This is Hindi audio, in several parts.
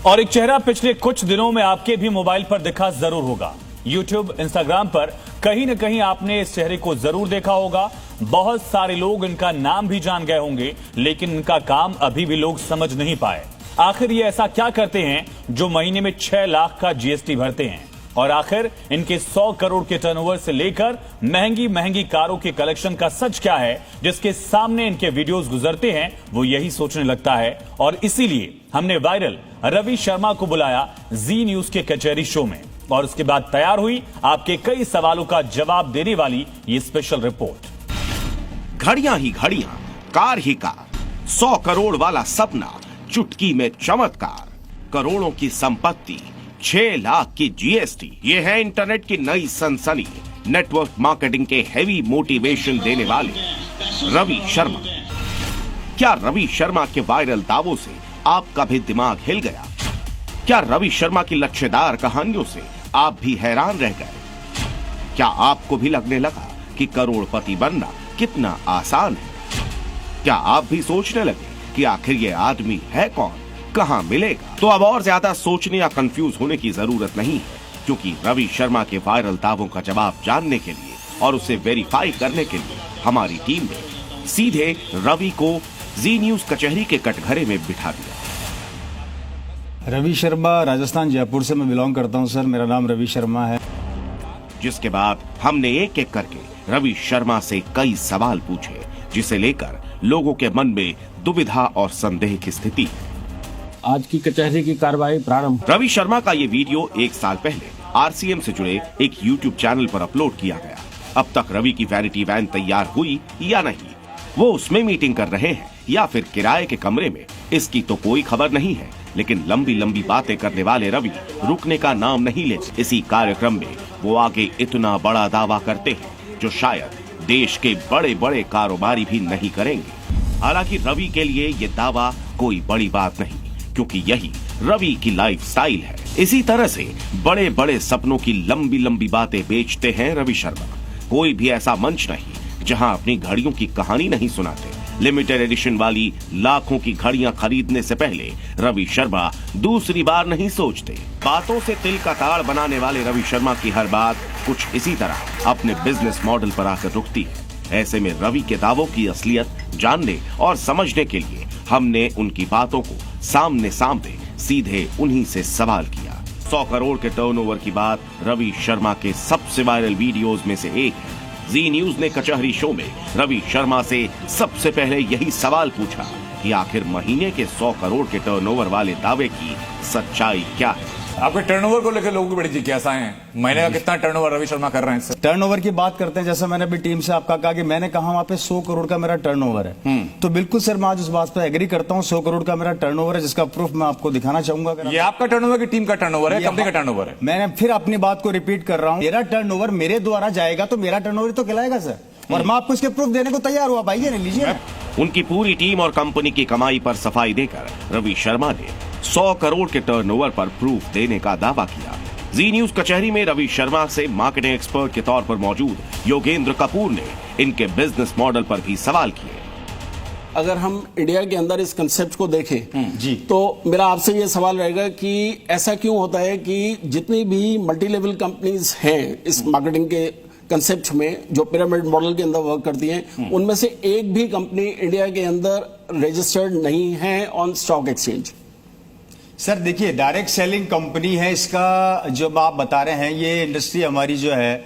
और एक चेहरा पिछले कुछ दिनों में आपके भी मोबाइल पर दिखा जरूर होगा। यूट्यूब, इंस्टाग्राम पर कहीं न कहीं आपने इस चेहरे को जरूर देखा होगा। बहुत सारे लोग इनका नाम भी जान गए होंगे, लेकिन इनका काम अभी भी लोग समझ नहीं पाए। आखिर ये ऐसा क्या करते हैं जो महीने में 6 लाख का जीएसटी भरते हैं? और आखिर इनके 100 करोड़ के टर्नओवर से लेकर महंगी महंगी कारों के कलेक्शन का सच क्या है, जिसके सामने इनके वीडियोस गुजरते हैं, वो यही सोचने लगता है। और इसीलिए हमने वायरल रवि शर्मा को बुलाया जी न्यूज के कचहरी शो में, और उसके बाद तैयार हुई आपके कई सवालों का जवाब देने वाली ये स्पेशल रिपोर्ट। घड़ियां ही घड़ियां, कार ही कार, 100 करोड़ वाला सपना, चुटकी में चमत्कार, करोड़ों की संपत्ति, 6 लाख की जीएसटी। ये है इंटरनेट की नई सनसनी, नेटवर्क मार्केटिंग के हेवी मोटिवेशन देने वाले रवि शर्मा। क्या रवि शर्मा के वायरल दावों से आपका भी दिमाग हिल गया? क्या रवि शर्मा की लच्छेदार कहानियों से आप भी हैरान रह गए? क्या आपको भी लगने लगा कि करोड़पति बनना कितना आसान है? क्या आप भी सोचने लगे कि आखिर ये आदमी है कौन, कहां मिलेगा? तो अब और ज्यादा सोचने या कंफ्यूज होने की जरूरत नहीं है, क्योंकि रवि शर्मा के वायरल दावों का जवाब जानने के लिए और उसे वेरीफाई करने के लिए हमारी टीम ने सीधे रवि को जी न्यूज कचहरी के कटघरे में बिठा दिया। रवि शर्मा, राजस्थान जयपुर से मैं बिलोंग करता हूं सर। मेरा नाम रवि शर्मा है। जिसके बाद हमने एक एक करके रवि शर्मा से कई सवाल पूछे, जिसे लेकर लोगों के मन में दुविधा और संदेह की स्थिति। आज की कचहरी की कार्रवाई प्रारंभ। रवि शर्मा का ये वीडियो 1 साल पहले आरसीएम से जुड़े एक यूट्यूब चैनल पर अपलोड किया गया। अब तक रवि की वैनिटी वैन तैयार हुई या नहीं, वो उसमें मीटिंग कर रहे हैं या फिर किराए के कमरे में, इसकी तो कोई खबर नहीं है। लेकिन लंबी लंबी बातें करने वाले रवि रुकने का नाम नहीं लेते। इसी कार्यक्रम में वो आगे इतना बड़ा दावा करते हैं जो शायद देश के बड़े बड़े कारोबारी भी नहीं करेंगे। हालांकि रवि के लिए ये दावा कोई बड़ी बात नहीं, क्योंकि यही रवि की लाइफस्टाइल है। इसी तरह से बड़े बड़े सपनों की लंबी लंबी बातें बेचते हैं रवि शर्मा। कोई भी ऐसा मंच नहीं जहां अपनी घड़ियों की कहानी नहीं सुनाते। लिमिटेड एडिशन वाली लाखों की घड़ियां खरीदने से पहले रवि शर्मा दूसरी बार नहीं सोचते। बातों से तिल का ताड़ बनाने वाले रवि शर्मा की हर बात कुछ इसी तरह अपने बिजनेस मॉडल पर आकर रुकती है। ऐसे में रवि के दावों की असलियत जानने और समझने के लिए हमने उनकी बातों को सामने सामने सीधे उन्हीं से सवाल किया। 100 करोड़ के टर्नओवर की बात रवि शर्मा के सबसे वायरल वीडियोस में से एक है। जी न्यूज ने कचहरी शो में रवि शर्मा से सबसे पहले यही सवाल पूछा कि आखिर महीने के 100 करोड़ के टर्नओवर वाले दावे की सच्चाई क्या है। आपके टर्नओवर को लेकर लोगों की बड़ी जिज्ञासा है। महीने का कितना टर्नओवर रवि शर्मा कर रहे हैं सर? टर्नओवर की बात करते हैं, जैसा मैंने अभी टीम से आपका कहा कि मैंने कहा वहां पे 100 करोड़ का मेरा टर्नओवर है, तो बिल्कुल सर मैं आज उस बात पे एग्री करता हूं। 100 करोड़ का मेरा टर्नओवर है, जिसका प्रूफ मैं आपको दिखाना चाहूंगा। ये आपका टर्नओवर की टीम का टर्नओवर है, कंपनी का टर्नओवर है? मैंने फिर अपनी बात को रिपीट कर रहा हूँ, मेरा टर्नओवर मेरे द्वारा जाएगा तो मेरा टर्नओवर तो कहलाएगा सर, और मैं आपको इसके प्रूफ देने को तैयार हुआ। भाई ये लीजिए। उनकी पूरी टीम और कंपनी की कमाई पर सफाई देकर रवि शर्मा ने 100 करोड़ के टर्नओवर पर प्रूफ देने का दावा किया। जी न्यूज कचहरी में रवि शर्मा से मार्केटिंग एक्सपर्ट के तौर पर मौजूद योगेंद्र कपूर ने इनके बिजनेस मॉडल पर भी सवाल किए। अगर हम इंडिया के अंदर इस कंसेप्ट को देखें जी, तो मेरा आपसे ये सवाल रहेगा कि ऐसा क्यों होता है कि जितनी भी मल्टी लेवल कंपनीज हैं इस मार्केटिंग के कंसेप्ट में, जो पिरामिड मॉडल के अंदर वर्क करती हैं, उनमें से एक भी कंपनी इंडिया के अंदर रजिस्टर्ड नहीं है ऑन स्टॉक एक्सचेंज। सर देखिए, डायरेक्ट सेलिंग कंपनी है, इसका जो आप बता रहे हैं ये इंडस्ट्री हमारी जो है,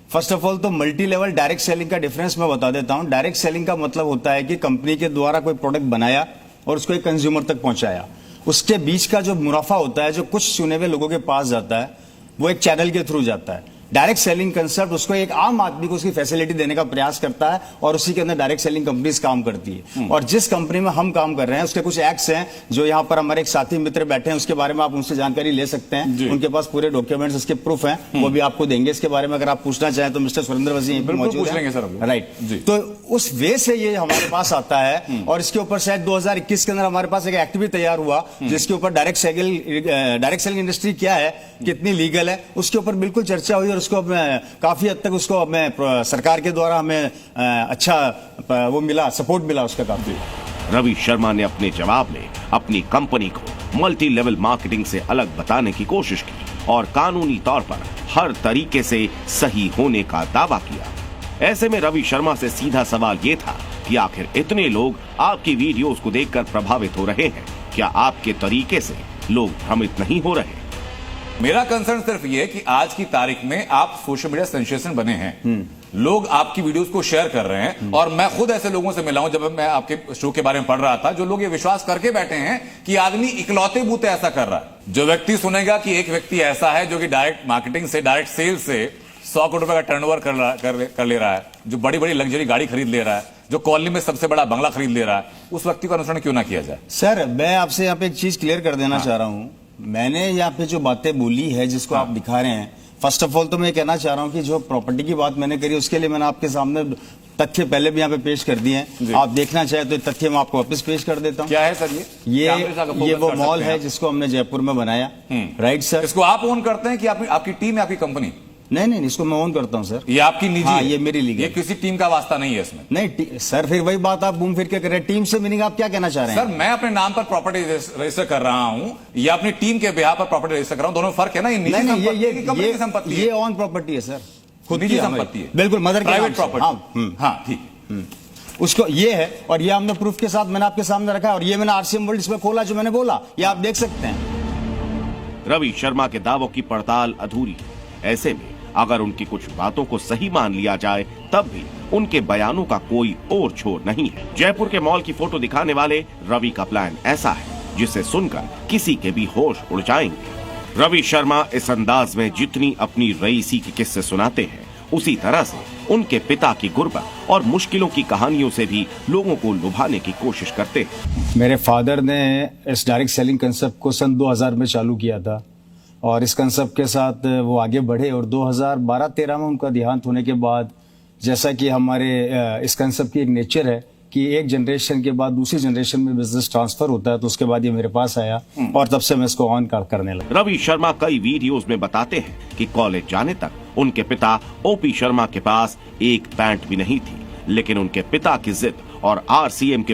फर्स्ट ऑफ ऑल तो मल्टी लेवल डायरेक्ट सेलिंग का डिफरेंस मैं बता देता हूं। डायरेक्ट सेलिंग का मतलब होता है कि कंपनी के द्वारा कोई प्रोडक्ट बनाया और उसको एक कंज्यूमर तक पहुंचाया, उसके बीच का जो मुनाफा होता है, जो कुछ चुने हुए लोगों के पास जाता है, वो एक चैनल के थ्रू जाता है। डायरेक्ट सेलिंग कंसेप्ट उसको एक आम आदमी को उसकी फैसिलिटी देने का प्रयास करता है, और उसी के अंदर डायरेक्ट सेलिंग कंपनीज काम करती है। और जिस कंपनी में हम काम कर रहे हैं उसके कुछ एक्ट्स हैं, जो यहाँ पर हमारे एक साथी मित्र बैठे हैं, उसके बारे में आप उनसे जानकारी ले सकते हैं। उनके पास पूरे डॉक्यूमेंट्स, उसके प्रूफ हैं, वो भी आपको देंगे। इसके बारे में अगर आप पूछना चाहें तो मिस्टर सुरेंद्र वजी मौजूद है, राइट। तो उस वे से ये हमारे पास आता है। और इसके ऊपर शायद 2021 के अंदर हमारे पास एक एक्ट भी तैयार हुआ, जिसके ऊपर डायरेक्ट सेलिंग इंडस्ट्री क्या है, कितनी लीगल है, उसके ऊपर बिल्कुल चर्चा हुई। और उसको काफी हद तक उसको हमें सरकार के द्वारा हमें अच्छा वो मिला, सपोर्ट मिला उसका काफी। रवि शर्मा ने अपने जवाब में अपनी कंपनी को मल्टी लेवल मार्केटिंग से अलग बताने की कोशिश की और कानूनी तौर पर हर तरीके से सही होने का दावा किया। ऐसे में रवि शर्मा से सीधा सवाल ये था कि आखिर इतने लोग आपकी वीडियोस को देखकर प्रभावित हो रहे हैं, क्या आपके तरीके से लोग भ्रमित नहीं हो रहे? मेरा कंसर्न सिर्फ ये है कि आज की तारीख में आप सोशल मीडिया सेंसेशन बने हैं, लोग आपकी वीडियोस को शेयर कर रहे हैं, और मैं खुद ऐसे लोगों से मिला हूं जब मैं आपके शो के बारे में पढ़ रहा था, जो लोग ये विश्वास करके बैठे हैं कि आदमी इकलौते बूते ऐसा कर रहा है। जो व्यक्ति सुनेगा कि एक व्यक्ति ऐसा है जो कि डायरेक्ट मार्केटिंग से, डायरेक्ट सेल से 100 करोड़ रुपए का टर्नओवर कर ले रहा है, जो बड़ी बड़ी लग्जरी गाड़ी खरीद ले रहा है, जो कॉलोनी में सबसे बड़ा बंगला खरीद ले रहा है, उस व्यक्ति का अनुसरण क्यों ना किया जाए? सर मैं आपसे यहाँ पे एक चीज क्लियर कर देना चाह रहा हूँ। मैंने यहाँ पे जो बातें बोली है जिसको आप दिखा रहे हैं, फर्स्ट ऑफ ऑल तो मैं कहना चाह रहा हूँ कि जो प्रॉपर्टी की बात मैंने करी उसके लिए मैंने आपके सामने तथ्य पहले भी यहाँ पे पेश कर दिए हैं। आप देखना चाहे तो तथ्य मैं आपको वापस पेश कर देता हूँ। क्या है सर ये वो मॉल है जिसको हमने जयपुर में बनाया, राइट सर। इसको आप ओन करते हैं कि आपकी टीम है, आपकी कंपनी? नहीं, इसको मैं ओन करता हूँ सर। ये आपकी निजी हाँ, है? ये मेरी लीगल। ये किसी टीम का वास्ता नहीं है इसमें? नहीं सर, फिर वही बात आप घूम फिर के कर रहे हैं। टीम से मीनिंग आप क्या कहना चाह रहे हैं? सर मैं अपने नाम पर प्रॉपर्टी रजिस्टर कर रहा हूं या अपनी टीम के बिहार पर प्रॉपर्टी रजिस्टर कर रहा हूं, दोनों में फर्क है ना? ये निजी संपत्ति है कि कंपनी की संपत्ति है? ये ऑन प्रॉपर्टी है सर, खुद निजी की संपत्ति है, बिल्कुल मदर प्राइवेट प्रॉपर्टी। हाँ ठीक। उसको ये है, और ये हमने प्रूफ के साथ मैंने आपके सामने रखा है, और ये मैंने आरसीएम वर्ल्ड इसमें खोला जो मैंने बोला, ये आप देख सकते हैं। रवि शर्मा के दावों की पड़ताल अधूरी है। ऐसे में अगर उनकी कुछ बातों को सही मान लिया जाए तब भी उनके बयानों का कोई और छोर नहीं है। जयपुर के मॉल की फोटो दिखाने वाले रवि का प्लान ऐसा है जिसे सुनकर किसी के भी होश उड़ जाएंगे। रवि शर्मा इस अंदाज में जितनी अपनी रईसी के किस्से सुनाते हैं, उसी तरह से उनके पिता की गुर्बत और मुश्किलों की कहानियों से भी लोगों को लुभाने की कोशिश करते हैं। मेरे फादर ने इस डायरेक्ट सेलिंग कंसेप्ट को सन 2000 में चालू किया था, और इस कंसेप्ट के साथ वो आगे बढ़े, और 2012-13 में उनका देहांत होने के बाद, जैसा कि हमारे इस कंसेप्ट की एक नेचर है कि एक जनरेशन के बाद दूसरी जनरेशन में बिजनेस ट्रांसफर होता है, तो उसके बाद ये मेरे पास आया और तब से मैं इसको ऑन करने लगा। रवि शर्मा कई वीडियोस में बताते हैं कि कॉलेज जाने तक उनके पिता ओपी शर्मा के पास एक पैंट भी नहीं थी, लेकिन उनके पिता की जिद और आरसीएम के